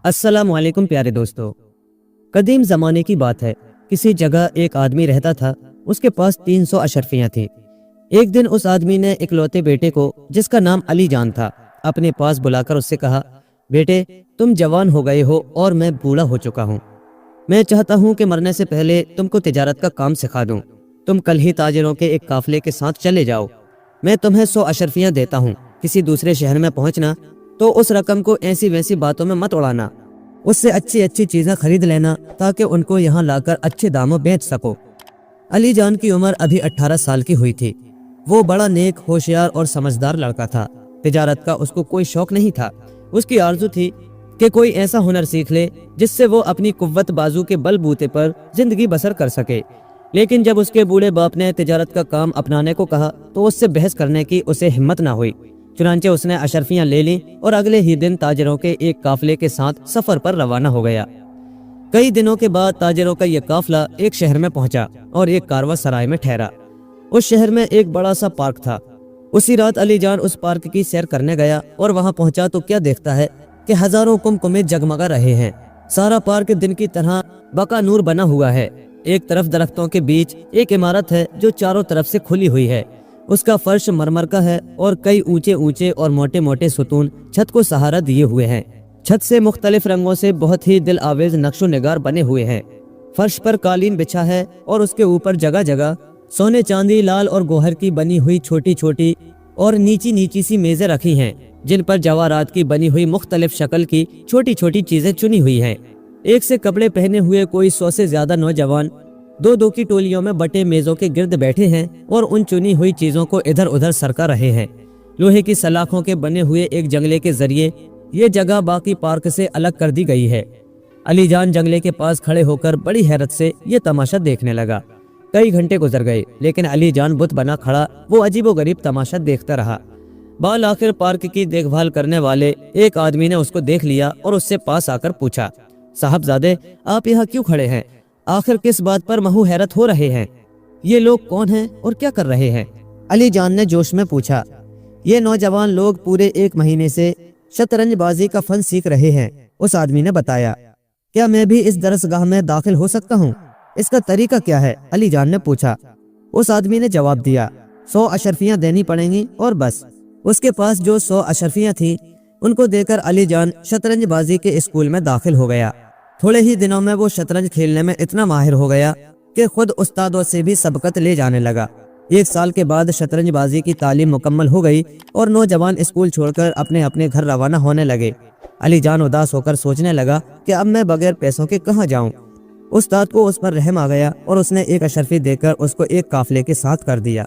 अस्सलाम वालेकुम प्यारे दोस्तों। कदीम ज़माने की बात है। किसी जगह एक आदमी रहता था। उसके पास 300 अशरफियाँ थीं। एक दिन उस आदमी ने इकलौते बेटे को, जिसका नाम अली जान था, अपने पास बुलाकर उससे कहा, बेटे, तुम जवान हो गए हो और मैं बूढ़ा हो चुका हूँ। मैं चाहता हूँ कि मरने से पहले तुमको तिजारत का काम सिखा दूँ। तुम कल ही ताजिरों के एक काफिले के साथ चले जाओ। मैं तुम्हें 100 अशरफियाँ देता हूँ। किसी दूसरे शहर में पहुँचना तो उस रकम को ऐसी वैसी बातों में मत उड़ाना। उससे अच्छी अच्छी चीज़ें खरीद लेना ताकि उनको यहाँ लाकर अच्छे दामों बेच सको। अली जान की उम्र अभी 18 साल की हुई थी। वो बड़ा नेक, होशियार और समझदार लड़का था। तिजारत का उसको कोई शौक नहीं था। उसकी आरज़ू थी कि कोई ऐसा हुनर सीख ले जिससे वो अपनी कुव्वत बाजू के बल बूते पर जिंदगी बसर कर सके। लेकिन जब उसके बूढ़े बाप ने तिजारत का काम अपनाने को कहा तो उससे बहस करने की उसे हिम्मत ना हुई। चुनांचे उसने अशरफियाँ ले ली और अगले ही दिन ताजिरों के एक काफिले के साथ सफर पर रवाना हो गया। कई दिनों के बाद ताजिरों का यह काफिला एक शहर में पहुंचा और एक कारवा सराय में ठहरा। उस शहर में एक बड़ा सा पार्क था। उसी रात अली जान उस पार्क की सैर करने गया और वहां पहुंचा तो क्या देखता है कि हजारों कुमकुमे जगमगा रहे हैं। सारा पार्क दिन की तरह बका नूर बना हुआ है। एक तरफ दरख्तों के बीच एक इमारत है जो चारों तरफ से खुली हुई है। उसका फर्श मरमर का है और कई ऊंचे ऊंचे और मोटे मोटे सुतून छत को सहारा दिए हुए हैं। छत से मुख्तलिफ रंगों से बहुत ही दिल आवेज नक्शो निगार बने हुए हैं। फर्श पर कालीन बिछा है और उसके ऊपर जगह जगह सोने, चांदी, लाल और गोहर की बनी हुई छोटी छोटी और नीची नीची सी मेजें रखी हैं, जिन पर जवाहरात की बनी हुई मुख्तलिफ शक्ल की छोटी छोटी चीजें चुनी हुई हैं। एक से कपड़े पहने हुए कोई 100 से ज्यादा नौजवान दो दो की टोलियों में बटे मेजों के गिर्द बैठे हैं और उन चुनी हुई चीजों को इधर उधर सरका रहे हैं। लोहे की सलाखों के बने हुए एक जंगले के जरिए ये जगह बाकी पार्क से अलग कर दी गई है। अली जान जंगले के पास खड़े होकर बड़ी हैरत से ये तमाशा देखने लगा। कई घंटे गुजर गए, लेकिन अली जान बुत बना खड़ा वो अजीबोगरीब तमाशा देखता रहा। बाल आखिर पार्क की देखभाल करने वाले एक आदमी ने उसको देख लिया और उससे पास आकर पूछा, साहबजादे, आप यहाँ क्यों खड़े हैं? आखिर किस बात पर महू हैरत हो रहे हैं? ये लोग कौन हैं और क्या कर रहे हैं? अली जान ने जोश में पूछा। ये नौजवान लोग पूरे 1 महीने से शतरंज बाजी का फन सीख रहे हैं। उस आदमी ने बताया। क्या मैं भी इस दरसगाह में दाखिल हो सकता हूँ? इसका तरीका क्या है? अली जान ने पूछा। उस आदमी ने जवाब दिया, 100 अशरफियाँ देनी पड़ेंगी और बस। उसके पास जो 100 अशरफियाँ थी उनको देकर अली जान शतरंज बाजी के स्कूल में दाखिल हो गया। थोड़े ही दिनों में वो शतरंज खेलने में इतना माहिर हो गया कि खुद उस्तादों से भी सबकत ले जाने लगा। 1 साल के बाद शतरंज बाजी की तालीम मुकम्मल हो गई और नौजवान स्कूल छोड़कर अपने अपने घर रवाना होने लगे। अली जान उदास होकर सोचने लगा कि अब मैं बगैर पैसों के कहाँ जाऊँ। उस्ताद को उस पर रहम आ गया और उसने एक अशरफी देकर उसको एक काफिले के साथ कर दिया।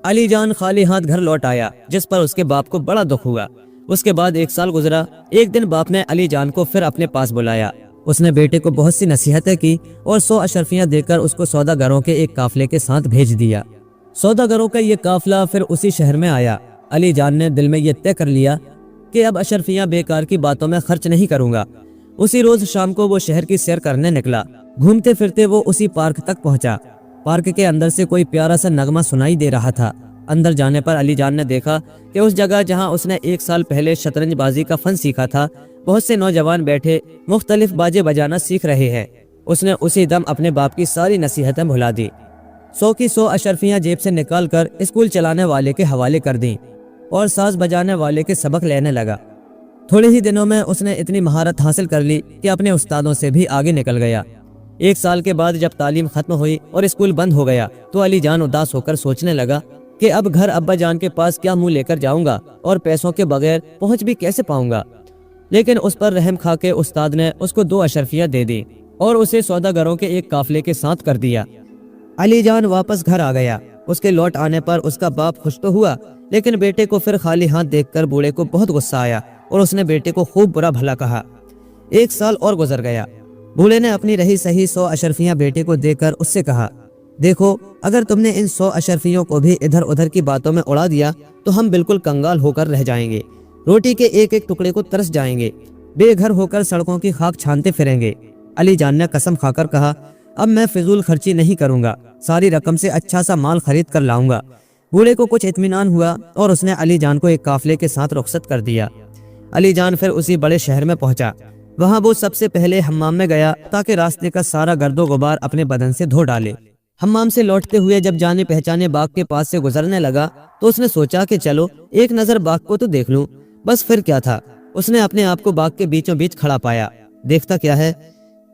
अली जान खाली हाथ घर लौट आया, जिस पर उसके बाप को बड़ा दुख हुआ। उसके बाद 1 साल गुजरा। एक दिन बाप ने अली जान को फिर अपने पास बुलाया। उसने बेटे को बहुत सी नसीहतें की और 100 अशरफियाँ देकर उसको सौदागरों के एक काफिले के साथ भेज दिया। सौदागरों का ये काफिला फिर उसी शहर में आया। अली जान ने दिल में ये तय कर लिया कि अब अशरफियाँ बेकार की बातों में खर्च नहीं करूँगा। उसी रोज शाम को वो शहर की सैर करने निकला। घूमते फिरते वो उसी पार्क तक पहुंचा। पार्क के अंदर से कोई प्यारा सा नगमा सुनाई दे रहा था। अंदर जाने पर अली जान ने देखा कि उस जगह जहां उसने 1 साल पहले शतरंज बाजी का फन सीखा था, बहुत से नौजवान बैठे मुख्तलिफ बाजे बजाना सीख रहे हैं। उसने उसी दम अपने बाप की सारी नसीहतें भुला दी। 100 की 100 अशरफियाँ जेब से निकाल कर स्कूल चलाने वाले के हवाले कर दी और साज बजाने वाले के सबक लेने लगा। थोड़े ही दिनों में उसने इतनी महारत हासिल कर ली कि अपने उस्तादों से भी आगे निकल गया। 1 साल के बाद जब तालीम खत्म हुई और स्कूल बंद हो गया तो अली जान उदास होकर सोचने लगा कि अब घर अब्बा जान के पास क्या मुंह लेकर जाऊंगा और पैसों के बगैर पहुंच भी कैसे पाऊंगा। लेकिन उस पर रहम खा के उस्ताद ने उसको 2 अशरफियाँ दे दी और उसे सौदागरों के एक काफिले के साथ कर दिया। अली जान वापस घर आ गया। उसके लौट आने पर उसका बाप खुश तो हुआ, लेकिन बेटे को फिर खाली हाथ देखकर बूढ़े को बहुत गुस्सा आया और उसने बेटे को खूब बुरा भला कहा। 1 साल और गुजर गया। बूढ़े ने अपनी रही सही 100 अशरफियाँ बेटे को देकर उससे कहा, देखो, अगर तुमने इन 100 अशरफियों को भी इधर उधर की बातों में उड़ा दिया तो हम बिल्कुल कंगाल होकर रह जाएंगे। रोटी के एक एक टुकड़े को तरस जाएंगे। बेघर होकर सड़कों की खाक छानते फिरेंगे। अली जान ने कसम खाकर कहा, अब मैं फिजूल खर्ची नहीं करूंगा। सारी रकम से अच्छा सा माल खरीद कर लाऊंगा। बूढ़े को कुछ इत्मीनान हुआ और उसने अली जान को एक काफिले के साथ रुखसत कर दिया। अली जान फिर उसी बड़े शहर में पहुंचा। وہاں وہ سب سے پہلے حمام میں گیا تاکہ راستے کا سارا گرد و غبار اپنے بدن سے دھو ڈالے۔ حمام سے لوٹتے ہوئے جب جانے پہچانے باغ کے پاس سے گزرنے لگا تو اس نے سوچا کہ چلو ایک نظر باغ کو تو دیکھ لوں۔ بس پھر کیا تھا، اس نے اپنے آپ کو باغ کے بیچوں بیچ کھڑا پایا۔ دیکھتا کیا ہے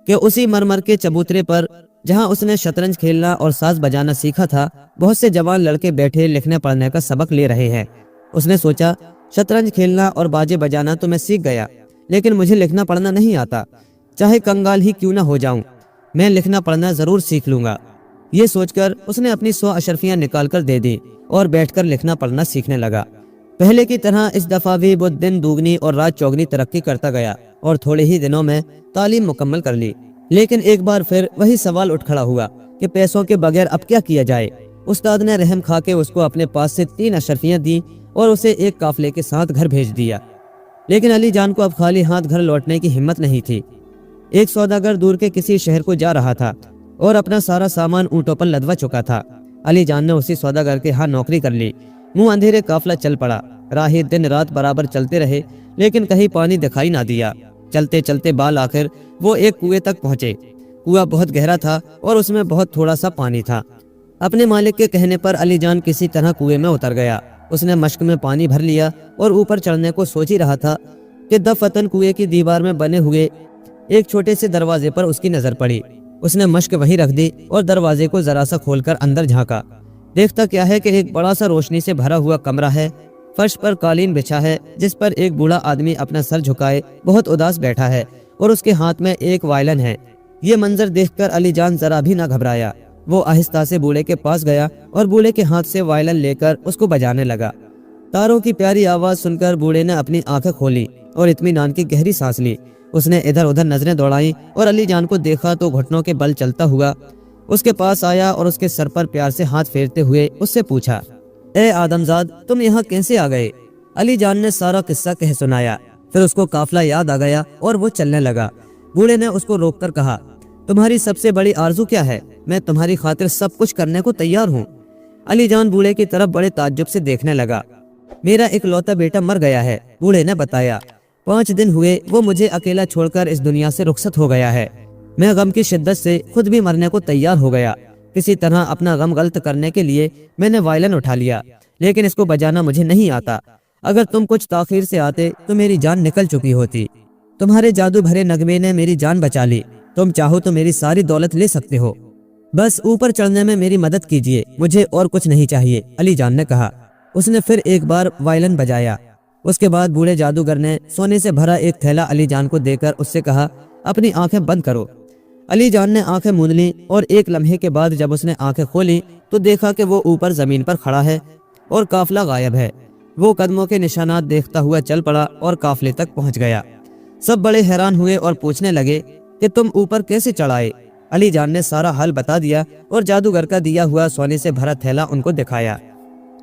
کہ اسی مرمر کے چبوترے پر جہاں اس نے شطرنج کھیلنا اور ساز بجانا سیکھا تھا، بہت سے جوان لڑکے بیٹھے لکھنے پڑھنے کا سبق لے رہے ہیں۔ اس نے سوچا شطرنج کھیلنا اور باجے بجانا تو میں سیکھ گیا، لیکن مجھے لکھنا پڑھنا نہیں آتا۔ چاہے کنگال ہی کیوں نہ ہو جاؤں، میں لکھنا پڑھنا ضرور سیکھ لوں گا۔ یہ سوچ کر اس نے اپنی 100 اشرفیاں نکال کر دے دی اور بیٹھ کر لکھنا پڑھنا سیکھنے لگا۔ پہلے کی طرح اس دفعہ بھی وہ دن دوگنی اور رات چوگنی ترقی کرتا گیا اور تھوڑے ہی دنوں میں تعلیم مکمل کر لی۔ لیکن ایک بار پھر وہی سوال اٹھ کھڑا ہوا کہ پیسوں کے بغیر اب کیا کیا جائے۔ استاد نے رحم کھا کے اس کو اپنے پاس سے 3 اشرفیاں دی اور اسے ایک قافلے کے ساتھ گھر بھیج دیا۔ لیکن علی جان کو اب خالی ہاتھ گھر لوٹنے کی ہمت نہیں تھی۔ ایک سوداگر دور کے کسی شہر کو جا رہا تھا اور اپنا سارا سامان اونٹوں پر لدوا چکا تھا۔ علی جان نے اسی سوداگر کے ہاں نوکری کر لی۔ منہ اندھیرے قافلہ چل پڑا۔ راہی دن رات برابر چلتے رہے لیکن کہیں پانی دکھائی نہ دیا۔ چلتے چلتے بال آخر وہ ایک کنویں تک پہنچے۔ کنواں بہت گہرا تھا اور اس میں بہت تھوڑا سا پانی تھا۔ اپنے مالک کے کہنے پر علی جان کسی طرح کنویں میں اتر گیا۔ اس نے مشک میں پانی بھر لیا اور اوپر چڑھنے کو سوچ ہی رہا تھا کہ دفعتاً کنویں کی دیوار میں بنے ہوئے ایک چھوٹے سے دروازے پر اس کی نظر پڑی۔ اس نے مشک وہیں رکھ دی اور دروازے کو ذرا سا کھول کر اندر جھانکا۔ دیکھتا کیا ہے کہ ایک بڑا سا روشنی سے بھرا ہوا کمرہ ہے۔ فرش پر قالین بچھا ہے جس پر ایک بوڑھا آدمی اپنا سر جھکائے بہت اداس بیٹھا ہے اور اس کے ہاتھ میں ایک وائلن ہے۔ یہ منظر دیکھ کر علی جان ذرا بھی نہ گھبرایا۔ وہ آہستہ سے بوڑھے کے پاس گیا اور بوڑھے کے ہاتھ سے وائلن لے کر اس کو بجانے لگا۔ تاروں کی پیاری آواز سن کر بوڑھے نے اپنی آنکھیں کھولی اور اطمینان کی گہری سانس لی۔ اس نے ادھر ادھر نظریں دوڑائیں اور علی جان کو دیکھا تو گھٹنوں کے بل چلتا ہوا اس کے پاس آیا اور اس کے سر پر پیار سے ہاتھ پھیرتے ہوئے اس سے پوچھا، اے آدمزاد، تم یہاں کیسے آ گئے؟ علی جان نے سارا قصہ کہہ سنایا۔ پھر اس کو قافلہ یاد آ گیا اور وہ چلنے لگا۔ بوڑھے نے اس کو روک کر کہا، تمہاری سب سے بڑی آرزو کیا ہے؟ میں تمہاری خاطر سب کچھ کرنے کو تیار ہوں۔ علی جان بوڑھے کی طرف بڑے تعجب سے دیکھنے لگا۔ میرا اکلوتا بیٹا مر گیا ہے، بوڑھے نے بتایا۔ 5 دن ہوئے وہ مجھے اکیلا چھوڑ کر اس دنیا سے رخصت ہو گیا ہے۔ میں غم کی شدت سے خود بھی مرنے کو تیار ہو گیا۔ کسی طرح اپنا غم غلط کرنے کے لیے میں نے وائلن اٹھا لیا، لیکن اس کو بجانا مجھے نہیں آتا۔ اگر تم کچھ تاخیر سے آتے تو میری جان نکل چکی ہوتی۔ تمہارے جادو بھرے نغمے نے میری جان بچا لی۔ تم چاہو تو میری ساری دولت لے سکتے ہو، بس اوپر چڑھنے میں میری مدد کیجیے، مجھے اور کچھ نہیں چاہیے، علی جان نے کہا۔ اس نے پھر ایک بار وائلن بجایا۔ اس کے بعد بوڑھے جادوگر نے سونے سے بھرا ایک تھیلا علی جان کو دے کر اس سے کہا، اپنی آنکھیں بند کرو۔ علی جان نے آنکھیں موند لیں اور ایک لمحے کے بعد جب اس نے آنکھیں کھولی تو دیکھا کہ وہ اوپر زمین پر کھڑا ہے اور قافلہ غائب ہے۔ وہ قدموں کے نشانات دیکھتا ہوا چل پڑا اور قافلے تک پہنچ گیا۔ سب بڑے حیران ہوئے اور پوچھنے لگے کہ تم اوپر کیسے چڑھ آئے؟ علی جان نے سارا حال بتا دیا اور جادوگر کا دیا ہوا سونے سے بھرا تھیلا ان کو دکھایا۔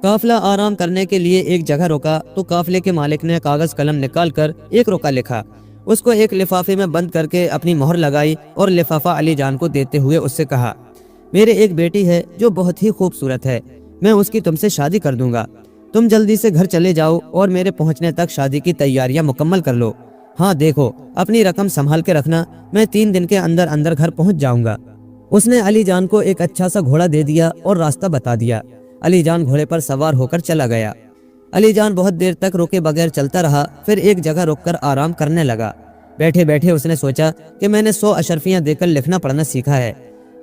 قافلہ آرام کرنے کے لیے ایک جگہ رکا تو قافلے کے مالک نے کاغذ قلم نکال کر ایک رکا لکھا، اس کو ایک لفافے میں بند کر کے اپنی مہر لگائی اور لفافہ علی جان کو دیتے ہوئے اس سے کہا، میرے ایک بیٹی ہے جو بہت ہی خوبصورت ہے، میں اس کی تم سے شادی کر دوں گا۔ تم جلدی سے گھر چلے جاؤ اور میرے پہنچنے تک شادی کی تیاریاں مکمل کر لو۔ ہاں دیکھو، اپنی رقم سنبھال کے رکھنا، میں 3 دن کے اندر اندر گھر پہنچ جاؤں گا۔ اس نے علی جان کو ایک اچھا سا گھوڑا دے دیا اور راستہ بتا دیا۔ علی جان گھوڑے پر سوار ہو کر چلا گیا۔ علی جان بہت دیر تک رکے بغیر چلتا رہا، پھر ایک جگہ رک کر آرام کرنے لگا۔ بیٹھے بیٹھے اس نے سوچا کہ میں نے 100 اشرفیاں دے کر لکھنا پڑھنا سیکھا ہے،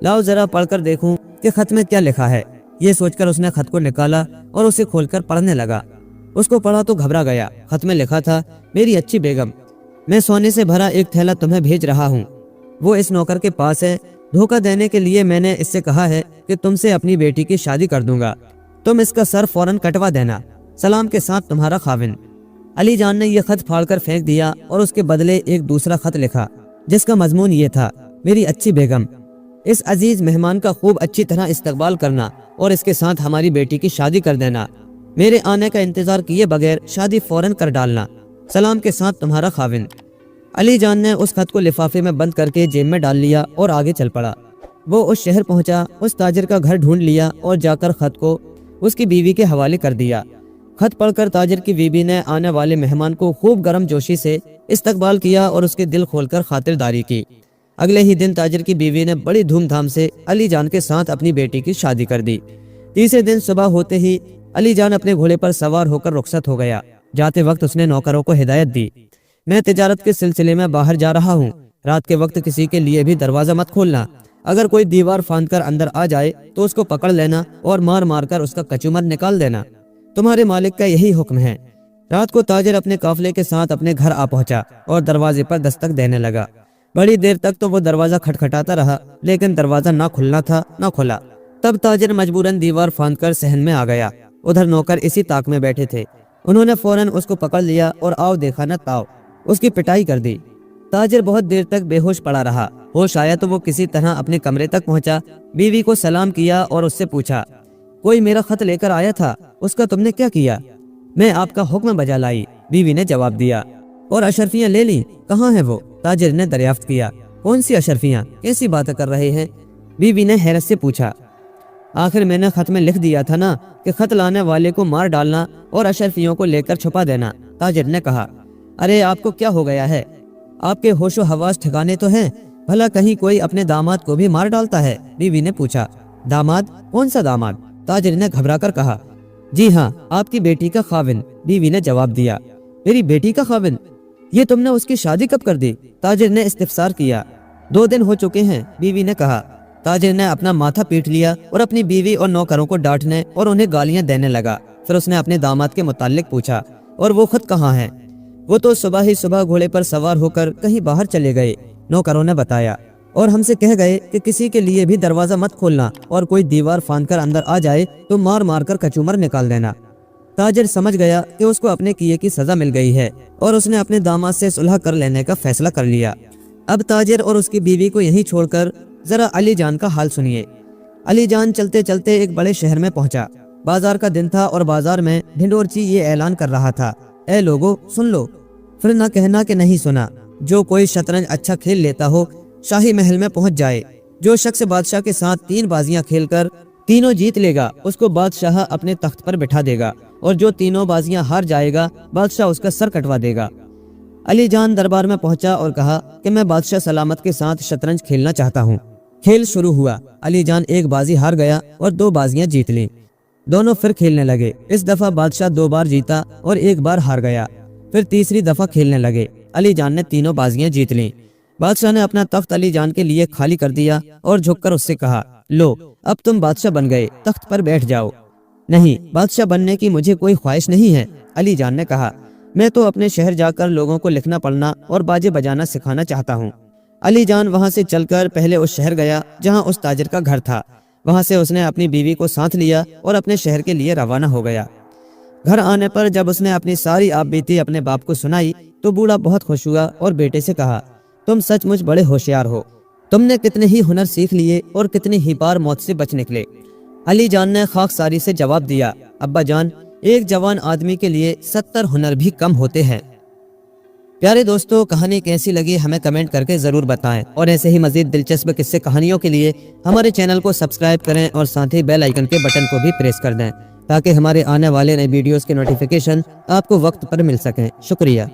لاؤ ذرا پڑھ کر دیکھوں کہ خط میں کیا لکھا ہے۔ یہ سوچ کر اس نے خط کو نکالا اور اسے کھول کر پڑھنے لگا۔ اس کو پڑھا تو گھبرا گیا۔ خط میں لکھا تھا، میری اچھی بیگم، میں سونے سے بھرا ایک تھیلا تمہیں بھیج رہا ہوں، وہ اس نوکر کے پاس ہے۔ دھوکہ دینے کے لیے میں نے اس سے کہا ہے کہ تم سے اپنی بیٹی کی شادی کر دوں گا، تم اس کا سر فوراً کٹوا دینا۔ سلام کے ساتھ تمہارا خاوند۔ علی جان نے یہ خط پھاڑ کر پھینک دیا اور اس کے بدلے ایک دوسرا خط لکھا جس کا مضمون یہ تھا، میری اچھی بیگم، اس عزیز مہمان کا خوب اچھی طرح استقبال کرنا اور اس کے ساتھ ہماری بیٹی کی شادی کر دینا۔ میرے آنے کا انتظار کیے بغیر شادی فوراً کر ڈالنا۔ سلام کے ساتھ تمہارا خاوند۔ علی جان نے اس خط کو لفافے میں بند کر کے جیب میں ڈال لیا اور آگے چل پڑا۔ وہ اس شہر پہنچا، اس تاجر کا گھر ڈھونڈ لیا اور جا کر خط کو اس کی بیوی کے حوالے کر دیا۔ खत पढ़कर ताजिर की बीवी ने आने वाले मेहमान को खूब गर्म जोशी से इस्तकबाल किया और उसके दिल खोलकर खातिरदारी की। अगले ही दिन ताजिर की बीवी ने बड़ी धूमधाम से अली जान के साथ अपनी बेटी की शादी कर दी। तीसरे दिन सुबह होते ही अली जान अपने घोड़े पर सवार होकर रुखसत हो गया। जाते वक्त उसने नौकरों को हिदायत दी, मैं तिजारत के सिलसिले में बाहर जा रहा हूँ, रात के वक्त किसी के लिए भी दरवाजा मत खोलना। अगर कोई दीवार फांद कर अंदर आ जाए तो उसको पकड़ लेना और मार मार कर उसका कचूमर निकाल देना। तुम्हारे मालिक का यही हुक्म है। रात को ताजिर अपने काफले के साथ अपने घर आ पहुंचा और दरवाजे पर दस्तक देने लगा। बड़ी देर तक तो वो दरवाजा खटखटाता रहा, लेकिन दरवाजा ना खुलना था ना खुला। तब ताजिर मजबूरन दीवार फांद कर सहन में आ गया। उधर नौकर इसी ताक में बैठे थे। उन्होंने फौरन उसको पकड़ लिया और आओ देखा न ताओ, उसकी पिटाई कर दी। ताजिर बहुत देर तक बेहोश पड़ा रहा। होश आया तो वो किसी तरह अपने कमरे तक पहुंचा, बीवी को सलाम किया और उससे पूछा, कोई मेरा खत लेकर आया था, उसका तुमने क्या किया? मैं आपका हुक्म बजा लाई, बीवी ने जवाब दिया। और अशरफियां ले ली, कहाँ है वो? ताजिर ने दरियाफ्त किया। कौन सी अशरफियां, कैसी बातें कर रहे हैं? बीवी ने हैरत से पूछा। आखिर मैंने खत में लिख दिया था ना कि खत लाने वाले को मार डालना और अशरफियों को लेकर छुपा देना, ताजिर ने कहा। अरे आपको क्या हो गया है? आपके होशो हवास ठिकाने तो हैं? भला कहीं कोई अपने दामाद को भी मार डालता है? बीवी ने पूछा। दामाद? कौन सा दामाद? ताजिर ने घबरा कर कहा। जी हाँ, आपकी बेटी का खाविन, बीवी ने जवाब दिया। मेरी बेटी का खाविन? ये तुमने उसकी शादी कब कर दी? ताजिर ने इस्तिफसार किया। 2 दिन हो चुके हैं, बीवी ने कहा। ताजिर ने अपना माथा पीट लिया और अपनी बीवी और नौकरों को डांटने और उन्हें गालियां देने लगा। फिर उसने अपने दामाद के मुताल्लिक पूछा, और वो खत कहाँ है? वो तो सुबह ही सुबह घोड़े पर सवार होकर कहीं बाहर चले गए, नौकरों ने बताया, और हमसे कह गए कि किसी के लिए भी दरवाजा मत खोलना और कोई दीवार फांद कर अंदर आ जाए तो मार मार कर कचूमर निकाल देना। ताजिर समझ गया कि उसको अपने किए की सजा मिल गई है और उसने अपने दामाद से सुलह कर लेने का फैसला कर लिया। अब ताजिर और उसकी बीवी को यहीं छोड़कर जरा अली जान का हाल सुनिए। अली जान चलते चलते एक बड़े शहर में पहुंचा। बाजार का दिन था और बाजार में ढिंडोरची ये ऐलान कर रहा था, ए लोगो सुन लो, फिर न कहना कि नहीं सुना। जो कोई शतरंज अच्छा खेल लेता हो शाही महल में पहुंच जाए। जो शख्स बादशाह के साथ 3 बाजियां खेलकर तीनों जीत लेगा उसको बादशाह अपने तख्त पर बिठा देगा, और जो तीनों बाजियां हार जाएगा बादशाह उसका सर कटवा देगा। अली जान दरबार में पहुंचा और कहा कि मैं बादशाह सलामत के साथ शतरंज खेलना चाहता हूँ। खेल शुरू हुआ। अली जान एक बाजी हार गया और 2 बाजियां जीत ली। दोनों फिर खेलने लगे। इस दफा बादशाह 2 बार जीता और 1 बार हार गया। फिर तीसरी दफा खेलने लगे। अली जान ने तीनों बाजियां जीत ली। बादशाह ने अपना तख्त अली जान के लिए खाली कर दिया और झुककर उससे कहा, लो अब तुम बादशाह बन गए, तख्त पर बैठ जाओ। नहीं, बादशाह बनने की मुझे कोई ख्वाहिश नहीं है, अली जान ने कहा। मैं तो अपने शहर जाकर लोगों को लिखना पढ़ना और बाजे बजाना सिखाना चाहता हूँ। अली जान वहाँ से चलकर पहले उस शहर गया जहाँ उस ताजिर का घर था। वहाँ से उसने अपनी बीवी को साथ लिया और अपने शहर के लिए रवाना हो गया। घर आने पर जब उसने अपनी सारी आपबीती अपने बाप को सुनाई तो बूढ़ा बहुत खुश हुआ और बेटे से कहा, तुम सचमुच बड़े होशियार हो। तुमने कितने ही हुनर सीख लिए और कितनी ही बार मौत से बच निकले। अली जान ने खाकसारी से जवाब दिया, अब्बा जान, एक जवान आदमी के लिए 70 हुनर भी कम होते हैं। प्यारे दोस्तों, कहानी कैसी लगी हमें कमेंट करके ज़रूर बताएं, और ऐसे ही मज़ीद दिलचस्प किस्से कहानियों के लिए हमारे चैनल को सब्सक्राइब करें और साथ ही बेल आइकन के बटन को भी प्रेस कर दें ताकि हमारे आने वाले नए वीडियोस के नोटिफिकेशन आपको वक्त पर मिल सकें। शुक्रिया।